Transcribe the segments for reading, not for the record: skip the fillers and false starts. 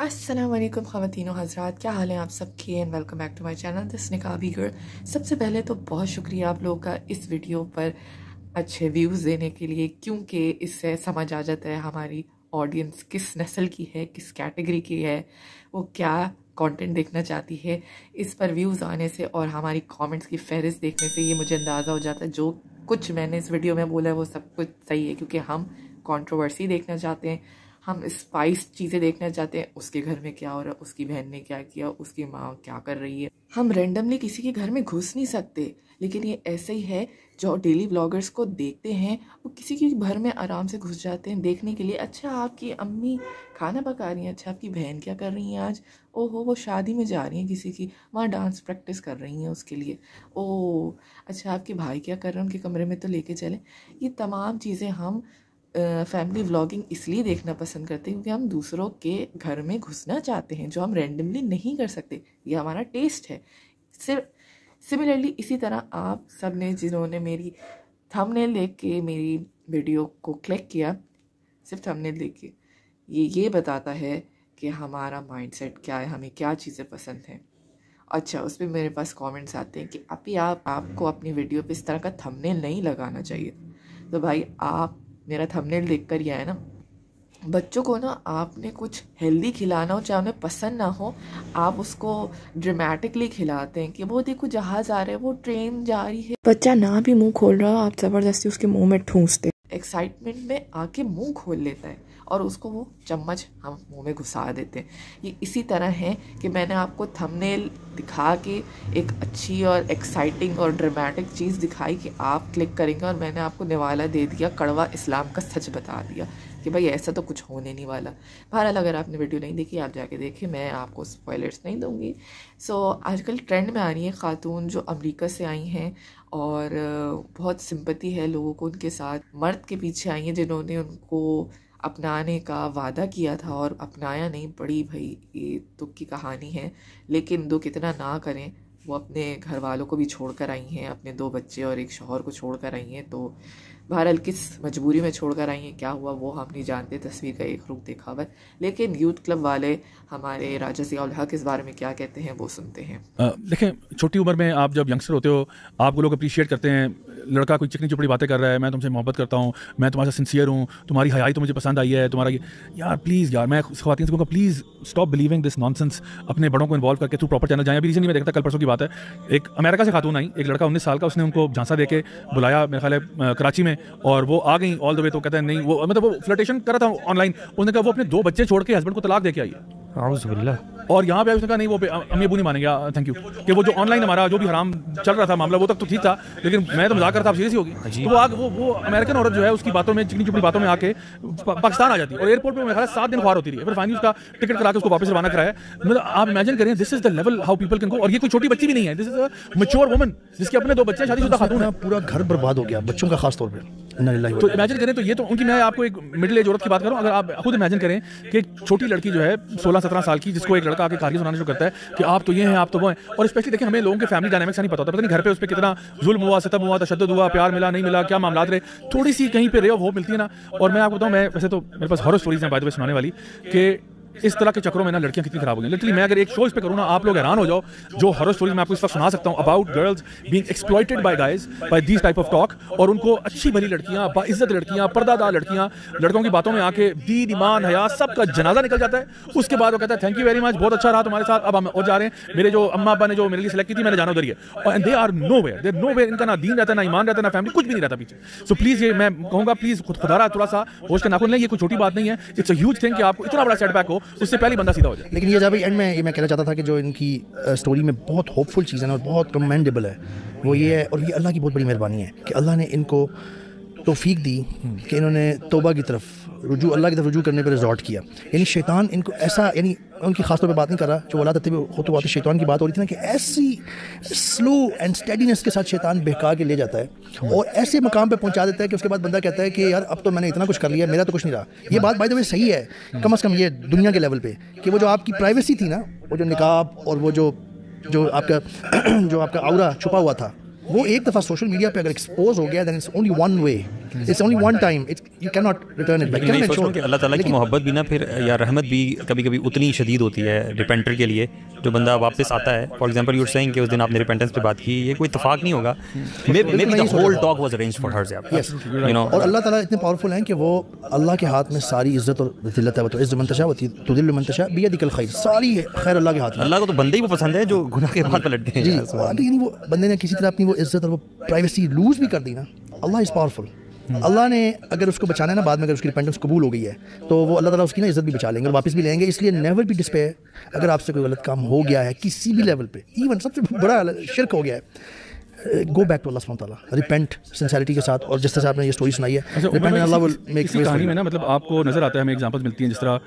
अस्सलाम वालेकुम ख़वातीनो हज़रात, क्या हाल है आप सबके and welcome back to my channel this निकाबी गर्ल। सबसे पहले तो बहुत शुक्रिया आप लोगों का इस वीडियो पर अच्छे व्यूज़ देने के लिए, क्योंकि इससे समझ आ जाता है हमारी ऑडियंस किस नस्ल की है, किस कैटेगरी की है, वो क्या कंटेंट देखना चाहती है। इस पर व्यूज़ आने से और हमारी कमेंट्स की फहरिस्त देखने से ये मुझे अंदाज़ा हो जाता है जो कुछ मैंने इस वीडियो में बोला है वो सब कुछ सही है, क्योंकि हम कंट्रोवर्सी देखना चाहते हैं, हम स्पाइस चीज़ें देखना चाहते हैं। उसके घर में क्या हो रहा है, उसकी बहन ने क्या किया, उसकी माँ क्या कर रही है। हम रैंडमली किसी के घर में घुस नहीं सकते, लेकिन ये ऐसे ही है जो डेली व्लॉगर्स को देखते हैं वो किसी के घर में आराम से घुस जाते हैं देखने के लिए। अच्छा आपकी अम्मी खाना पका रही हैं, अच्छा आपकी बहन क्या कर रही हैं आज, ओहो वो शादी में जा रही हैं किसी की, वहाँ डांस प्रैक्टिस कर रही हैं उसके लिए, ओह अच्छा आपके भाई क्या कर रहे हैं, उनके कमरे में तो लेके चलें। ये तमाम चीज़ें हम फैमिली व्लॉगिंग इसलिए देखना पसंद करते हैं क्योंकि हम दूसरों के घर में घुसना चाहते हैं, जो हम रैंडमली नहीं कर सकते। ये हमारा टेस्ट है। सिर्फ सिमिलरली इसी तरह आप सब ने जिन्होंने मेरी थंबनेल देख के मेरी वीडियो को क्लिक किया, सिर्फ थंबनेल देख के, ये बताता है कि हमारा माइंडसेट क्या है, हमें क्या चीज़ें पसंद हैं। अच्छा उस पर मेरे पास कमेंट्स आते हैं कि अभी आपको अपनी वीडियो पे इस तरह का थंबनेल नहीं लगाना चाहिए। तो भाई आप मेरा थंबनेल देख कर ही आया ना। बच्चों को ना आपने कुछ हेल्दी खिलाना हो, चाहे उन्हें पसंद ना हो, आप उसको ड्रामेटिकली खिलाते हैं कि वो देखो जहाज़ आ रहा है, वो ट्रेन जा रही है, बच्चा ना भी मुंह खोल रहा हो आप ज़बरदस्ती उसके मुंह में ठूंसते, एक्साइटमेंट में आके मुंह खोल लेता है और उसको वो चम्मच हम मुंह में घुसा देते हैं। ये इसी तरह है कि मैंने आपको थंबनेल दिखा के एक अच्छी और एक्साइटिंग और ड्रामेटिक चीज़ दिखाई कि आप क्लिक करेंगे, और मैंने आपको निवाला दे दिया, कड़वा इस्लाम का सच बता दिया कि भाई ऐसा तो कुछ होने नहीं वाला। बहरहाल अगर आपने वीडियो नहीं देखी आप जाके देखिए, मैं आपको स्पॉयलर्स नहीं दूंगी। आजकल ट्रेंड में आ रही हैं खातून जो अमेरिका से आई हैं और बहुत सिंपैथी है लोगों को उनके साथ। मर्द के पीछे आई हैं जिन्होंने उनको अपनाने का वादा किया था और अपनाया नहीं। बड़ी भाई ये दुख की कहानी है, लेकिन दुख इतना ना करें। वो अपने घर वालों को भी छोड़कर आई हैं, अपने 2 बच्चे और एक शौहर को छोड़कर आई हैं। तो बहरहाल किस मजबूरी में छोड़कर आई हैं, क्या हुआ वो हम नहीं जानते, तस्वीर का एक रुख देखा हुआ। लेकिन यूथ क्लब वाले हमारे राजा ज़ियाउल हक इस बारे में क्या कहते हैं वो सुनते हैं। देखें, छोटी उम्र में आप जब यंगस्टर होते हो आपको लोग अप्रिशिएट करते हैं। लड़का कोई चिकनी चुपड़ी बातें कर रहा है, मैं तुमसे मोहब्बत करता हूँ, मैं तुम्हारे साथ सिंसियर हूँ, तुम्हारी हयाई तो मुझे पसंद आई है, तुम्हारा यार प्लीज़ यार, मैं ख़वातीन से कहूँगा please stop believing this nonsense. अपने बड़ों को इन्वॉल्व करके तू प्रॉपर चैनल जाए। अभी रीजन मैं देखता, कल परसों की बात है, एक अमेरिका से खातून आई, एक लड़का 19 साल का, उसने उनको झांसा दे के बुलाया मेरे ख्याल है कराची में, और वो आ गई ऑल द वे। तो कहते हैं नहीं, वो मतलब वो फ्लर्टेशन कर रहा था ऑनलाइन। उसने कहा वो अपने 2 बच्चे छोड़ के हस्बैंड को तलाक दे के आई है। और यहाँ पे उसने कहा नहीं वो अम्मी अबू नहीं मानेंगे, थैंक यू, कि वो जो ऑनलाइन हमारा जो भी हराम चल रहा था मामला वो तक तो ठीक था, लेकिन मैं तो मजाक कर रहा था, आप सीरियस ही होगी। तो वो अमेरिकन औरत जो है उसकी बातों में, चिकनी चुपड़ी बातों में आके पाकिस्तान आ जाती है और एयरपोर्ट पे मेरे ख्याल 7 दिन ख्वार होती रही है। फिर फाइनली उसका टिकट करा के उसको वापस रवाना कराया। मतलब आप इमेजिन करें, this is the level how people can go. और ये कोई छोटी बच्ची भी नहीं है, this is a mature woman जिसके अपने 2 बच्चे, शादीशुदा खातून है। पूरा घर बर्बाद हो गया बच्चों का, खास तौर पे। तो इमेजिन करें, तो ये तो उनकी, मैं आपको एक मिडिल एज औरत की बात करूं, अगर आप खुद इमेजिन करें कि एक छोटी लड़की जो है 16-17 साल की, जिसको एक लड़का आके कहानी सुनाना शुरू करता है कि आप तो ये हैं, आप तो वो हैं। और स्पेशली देखिए, हमें लोगों के फैमिली डायनामिक्स नहीं पता होता, पता नहीं घर पे उस पर कितना जुल्म हुआ, सितम हुआ, तशद्दुद हुआ, प्यार मिला नहीं मिला, क्या मामला रहे, थोड़ी सी कहीं पे रे वो मिलती है ना। और मैं आपको बताऊं, मैं वैसे तो मेरे पास हॉरर स्टोरीज हैं बाय द वे सुनाने वाली, कि इस तरह के चक्रों में ना लड़कियां कितनी खराब हो गई। लिटरली मैं अगर एक शो इस पे करूँ ना, आप लोग हैरान हो जाओ, जो हॉरर स्टोरीज मैं आपको इस वक्त सुना सकता हूँ about girls being exploited by guys by this type of talk. और उनको अच्छी भली लड़कियां, बाइज्जत लड़कियां, पर्दादार लड़कियां, लड़कों की बातों में आके दीन, ईमान, हया सब का जनाजा निकल जाता है। उसके बाद वो कहता है थैंक यू वेरी मच, बहुत अच्छा रहा तुम्हारे साथ, अब हम और जा रहे हैं। मेरे जो अम्मा अब्बा ने जो मेरे लिए सिलेक्ट की थी, मैंने जाना उधर ही है। एंड दे आर नोवेयर, इनका ना दीन रहता है, ना ईमान रहता है, ना फैमिली, कुछ भी नहीं रहता पीछे। सो प्लीज ये मैं कहूँगा, प्लीज खुदारा थोड़ा सा होश के नाखून लें। ये कोई छोटी बात नहीं है, इट्स अ ह्यूज थिंग कि आपको इतना बड़ा सेटबैक हो, उससे पहले बंदा सीधा हो जाए। लेकिन ये जब एंड में ये मैं कहना चाहता था कि जो इनकी स्टोरी में बहुत होपफुल चीज़ है और बहुत कमेंडेबल है वो ये है, और ये अल्लाह की बहुत बड़ी मेहरबानी है कि अल्लाह ने इनको तौफीक दी कि इन्होंने तौबा की तरफ रुजू, अल्लाह की तरफ रुजू करने पर रिजॉर्ट किया। यानी शैतान इनको ऐसा, यानी उनकी खास तौर पे बात नहीं कर रहा, जो वला तत्ते खुतवात शैतान की बात हो रही थी ना, कि ऐसी स्लो एंड स्टेडीनेस के साथ शैतान बहका के ले जाता है और ऐसे मकाम पे पहुंचा देता है कि उसके बाद बंदा कहता है कि यार अब तो मैंने इतना कुछ कर लिया, मेरा तो कुछ नहीं रहा। ये बात बाय द वे सही है, कम अज़ कम ये दुनिया के लेवल पे, कि वो जो आपकी प्राइवेसी थी ना, वो जो निकाब और वो जो आपका जो आपका औरा छुपा हुआ था, वो एक दफ़ा सोशल मीडिया पे अगर एक्सपोज हो गया, then it's only one way it's only one time, you can not return it back. मैं सोचता हूँ कि अल्लाह ताला की मोहब्बत भी ना फिर या रहमत भी कभी कभी उतनी शदीद होती है रिपेंटर के लिए, जो बंदा वापस आता है। For example you are saying कि उस दिन आपने रिपेंटेंस पे बात की, ये कोई इत्तेफाक नहीं होगा, maybe the whole talk was arranged for her, you know. और अल्लाह ताला इतने पावरफुल हैं कि वो अल्लाह के हाथ में सारी इज्जत और ज़िल्लत है। वो तो इज़्ज़त मन तशा तुदिल्लु मन तशा बियदिकल खैर, सारी खैर अल्लाह के हाथ में। अल्लाह को तो बंदे ही वो पसंद है जो गुनाह के बाद पलटते हैं। जी, यानी वो बंदे ने किसी तरह अपनी वो इज्जत और वो प्राइवेसी लूज़ भी कर दी ना, अल्लाह इज़ पावरफुल। अल्लाह ने अगर उसको बचाना है ना, बाद में अगर उसकी रिपेंटेंस कबूल हो गई है तो वो अल्लाह ताला उसकी ना इज्जत भी बचा लेंगे और वापस भी लेंगे। इसलिए नेवर बी डिस्पेयर। अगर आपसे कोई गलत काम हो गया है किसी भी लेवल पे, इवन सबसे बड़ा शिर्क हो गया है, गो बैक टू अल्लाह सुब्हानहू व तआला, रिपेंट सिंसेरिटी के साथ। और जिस तरह से आपने ये स्टोरी सुनाई है, रिपेंट अल्लाह विल मेक इसी कहानी में ना, मतलब आपको नज़र आता है, हमें एग्जांपल्स मिलती हैं, जिस तरह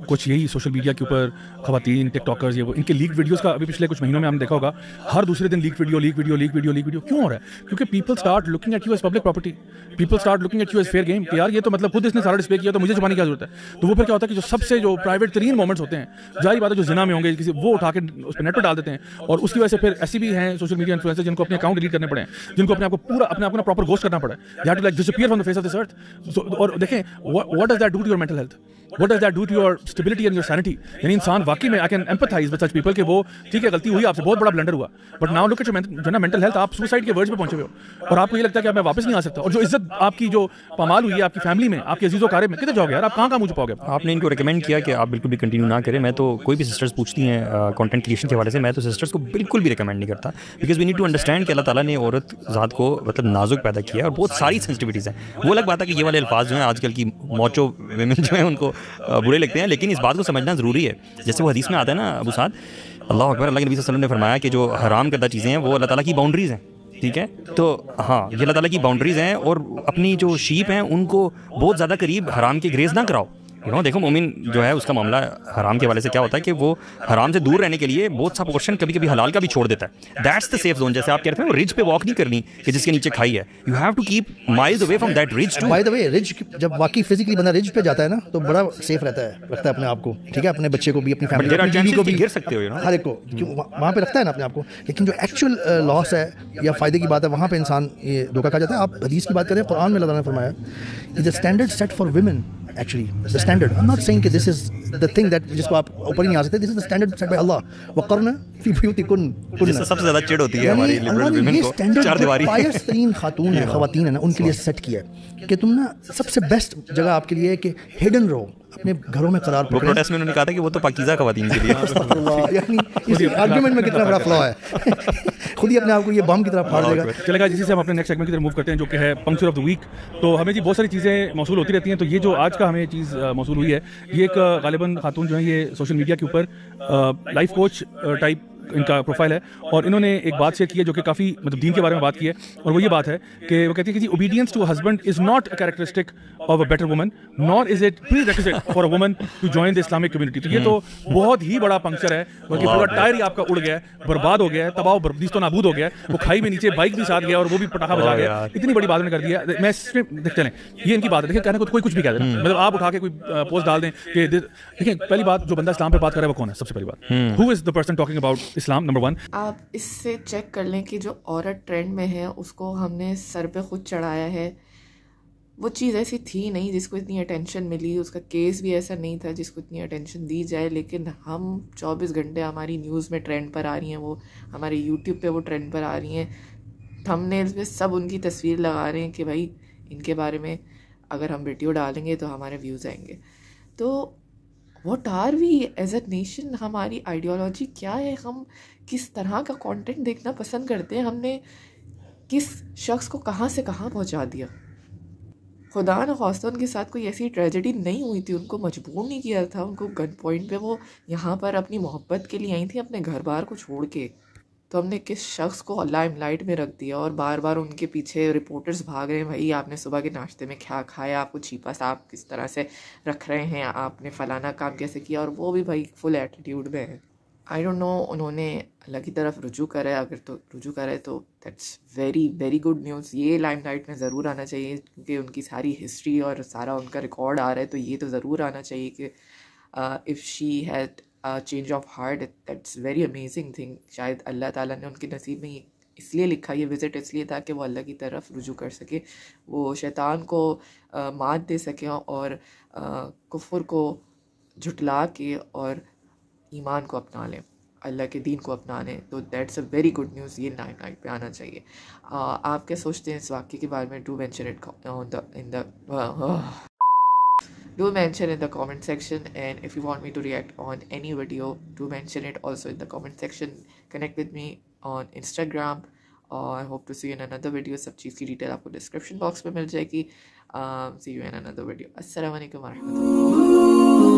कुछ यही सोशल मीडिया के ऊपर खवातीन टिकटॉकर्स, ये वो, इनके लीक वीडियोस का अभी पिछले कुछ महीनों में हमने देखा होगा, हर दूसरे दिन लीक वीडियो क्यों हो रहा है? क्योंकि people start looking at you as public property, people start looking at you as fair game, कि यार ये तो मतलब खुद इसने सारा डिस्प्ले किया तो मुझे छुपाने की क्या जरूरत है? तो वो फिर क्या होता है कि जो सबसे जो प्राइवेट तरीन मोमेंट्स होते हैं, जाहिर बात है जो जिना में होंगे किसी, वो उठा के उस पर नेट पर डाल देते हैं। और उसकी वजह से फिर ऐसी भी हैं सोशल मीडिया इन्फ्लुएंसर जिनको अपने अकाउंट डिलीट करने पड़े हैं, जिनको अपने आप को ना प्रॉपर घोस्ट करना पड़ा है, they have to like disappear from the face of this earth. और देखें what does that do to your mental health, What does that do to your stability and your sanity? यानी इंसान वाकई में, I can empathize with such people कि वो ठीक है, गलती हुई आपसे, बहुत बड़ा ब्लंडर हुआ, but now look at your जो ना मेंटल हेल्थ, आप सुसाइड के वर्ज पे पहुंचे हुए हो और आपको ये लगता है कि अब मैं वापस नहीं आ सकता। और जो इज्जत आपकी जो पामाल हुई है आपकी फैमिली में, आपके अजीज़ों कारे में, कितने जाओगे यार? आप कहाँ मुझे पाओगे? आपने इनको रिकमेंड किया कि आप बिल्कुल भी कंटिन्यू ना करें। मैं तो कोई भी सिस्टर्स पूछती हैं कंटेंट क्रिएशन के हवाले से, मैं तो सिस्टर्स को बिल्कुल भी रिकमेंड नहीं करता, because we need to understand कि अल्लाह ताला ने औरत ज़ात को मतलब नाजुक पैदा किया है और बहुत सारी सेंसिटिविटीज़ हैं। वो अलग बात है कि ये वाले अल्फाज जो हैं आजकल की मौचो वेमेन जो हैं उनको बुरे लगते हैं, लेकिन इस बात को समझना ज़रूरी है। जैसे वो हदीस में आता है ना अबू साद, अल्लाह अकबर, अल्लाह के नबी सल्लल्लाहु अलैहि वसल्लम ने फरमाया कि जो हराम करदा चीज़ें हैं वो अल्लाह ताला की बाउंड्रीज़ हैं, ठीक है? तो हाँ, ये अल्लाह ताला की बाउंड्रीज़ हैं और अपनी जो शीप हैं उनको बहुत ज़्यादा करीब हराम के ग्रेज़ ना कराओ। देखो मोमिन जो है उसका मामला हराम के हवाले से क्या होता है कि वो हराम से दूर रहने के लिए बहुत सा पोर्शन कभी कभी हलाल का भी छोड़ देता है। That's the safe zone. जैसे आप कहते हैं वो रिज पे वॉक नहीं करनी कि जिसके नीचे खाई है, you have to keep miles away from that ridge too. By the way, ridge जब वाकई फिजिकली बंदा रिज पे जाता है ना तो बड़ा सेफ रखता है अपने आप को, ठीक है? अपने बच्चे को भी, अपनी फैमिली को भी गिर सकते हो, हर एक को, वहाँ पे रखता है ना अपने आप को। लेकिन जो एक्चुअल लॉस है या फ़ायदे की बात है, वहाँ पे इंसान ये धोखा खा जाता है। आप हदीस की बात करें, कुरान में अल्लाह ने फरमाया the standard set for women, actually the standard, I'm not saying that this is the thing that जिसको आप ऊपर ही नहीं आ सकते, this is the standard set by Allah, वक़रना फी बुयूतिकुन्न। जिससे सबसे ज़्यादा चिढ़ होती है हमारी लिबरल वुमेन को, चार दीवारी। पायस तरीन खातून है, ख़वातीन है ना, उनके लिए सेट किया है कि तुम ना सबसे बेस्ट जगह आपके लिए है कि हिडन रहो, अपने घरों में करार वो प्रोटेस्ट में उन्होंने कहा था कि वो तो पाकीज़ा ख़वातीन के लिए। यानी इस आर्गुमेंट में कितना बड़ा फ्लॉ है, खुद ही अपने आप को ये बम की तरह फाड़ देगा। चलेगा, जिसी से हम अपने नेक्स्ट सेगमेंट की तरफ मूव करते हैं, जो कि है पंक्चर ऑफ द वीक। तो हमें जी बहुत सारी चीज़ें मौसूल होती रहती हैं, तो ये जो आज का हमें चीज़ मौसूल हुई है, ये एक गालिबन खातून जो है ये सोशल मीडिया के ऊपर लाइफ कोच टाइप इनका प्रोफाइल है और इन्होंने एक बात शेयर की है जो कि काफ़ी मतलब दीन के बारे में बात की है। और वो ये बात है कि वो कहती है कि obedience to husband is not a characteristic of a better woman, nor is it prerequisite for a woman to join the Islamic community. तो ये तो बहुत ही बड़ा पंक्चर है, बल्कि पूरा टायर ही आपका उड़ गया है, बर्बाद हो गया है, तबाह बर्बादी तो नाबूद हो गया है। वो खाई में नीचे बाइक भी साथ गया और वो भी पटाखा बजा गया। इतनी बड़ी बात उन्होंने कर दिया। मैं देखते हैं, ये इनकी बात है। देखिए, कहने को तो कोई कुछ भी कह दे, मतलब आप उठा के कोई पोस्ट डाल दें कि देखिए, पहली बात जो बंदा इस्लाम पे बात कर रहा है वो कौन है? सबसे पहली बात, who is the person talking about Islam? Number one, आप इससे चेक कर लें कि जो औरत ट्रेंड में है उसको हमने सर पे खुद चढ़ाया है। वो चीज़ ऐसी थी नहीं जिसको इतनी अटेंशन मिली, उसका केस भी ऐसा नहीं था जिसको इतनी अटेंशन दी जाए, लेकिन हम 24 घंटे हमारी न्यूज़ में ट्रेंड पर आ रही हैं, वो हमारे यूट्यूब पे वो ट्रेंड पर आ रही हैं, थंबनेल्स पे सब उनकी तस्वीर लगा रहे हैं कि भाई इनके बारे में अगर हम वीडियो डालेंगे तो हमारे व्यूज़ आएंगे। तो what are we as a nation? हमारी आइडियोलॉजी क्या है? हम किस तरह का कंटेंट देखना पसंद करते हैं? हमने किस शख्स को कहाँ से कहाँ पहुँचा दिया? खुदा न खास्ता उनके साथ कोई ऐसी ट्रेजेडी नहीं हुई थी, उनको मजबूर नहीं किया था, उनको गन पॉइंट पे वो यहाँ पर अपनी मोहब्बत के लिए आई थी अपने घर बार को छोड़ के। तो हमने किस शख्स को लाइमलाइट में रख दिया और बार बार उनके पीछे रिपोर्टर्स भाग रहे हैं, भाई आपने सुबह के नाश्ते में क्या खाया, आपको छिपा साफ किस तरह से रख रहे हैं, आपने फलाना काम कैसे किया, और वो भी भाई फुल एटीट्यूड में है। आई डोंट नो, उन्होंने अल्लाह की तरफ रुजू करा है, अगर तो रुजू करे तो that's very very good news. ये लाइमलाइट में ज़रूर आना चाहिए क्योंकि उनकी सारी हिस्ट्री और सारा उनका रिकॉर्ड आ रहा है, तो ये तो ज़रूर आना चाहिए कि if she had change of heart, that's very amazing thing. शायद अल्लाह ताला ने उनके नसीब में इसलिए लिखा, ये विज़िट इसलिए था कि वो अल्लाह की तरफ रुजू कर सके, वो शैतान को मात दे सके और कुफ्र को झुटला के और ईमान को अपना लें, अल्लाह के दीन को अपना लें। तो that's a very good news, ये 9 पे आना चाहिए। आप क्या सोचते हैं इस वाक़े के बारे में? Do mention it do mention in the comment section, and if you want me to react on any video, do mention it also in the comment section. Connect with me on Instagram. I hope to see you in another video. सब चीज़ की detail आपको description box में मिल जाएगी. See you in another video. Assalamu alaikum warahmatullahi.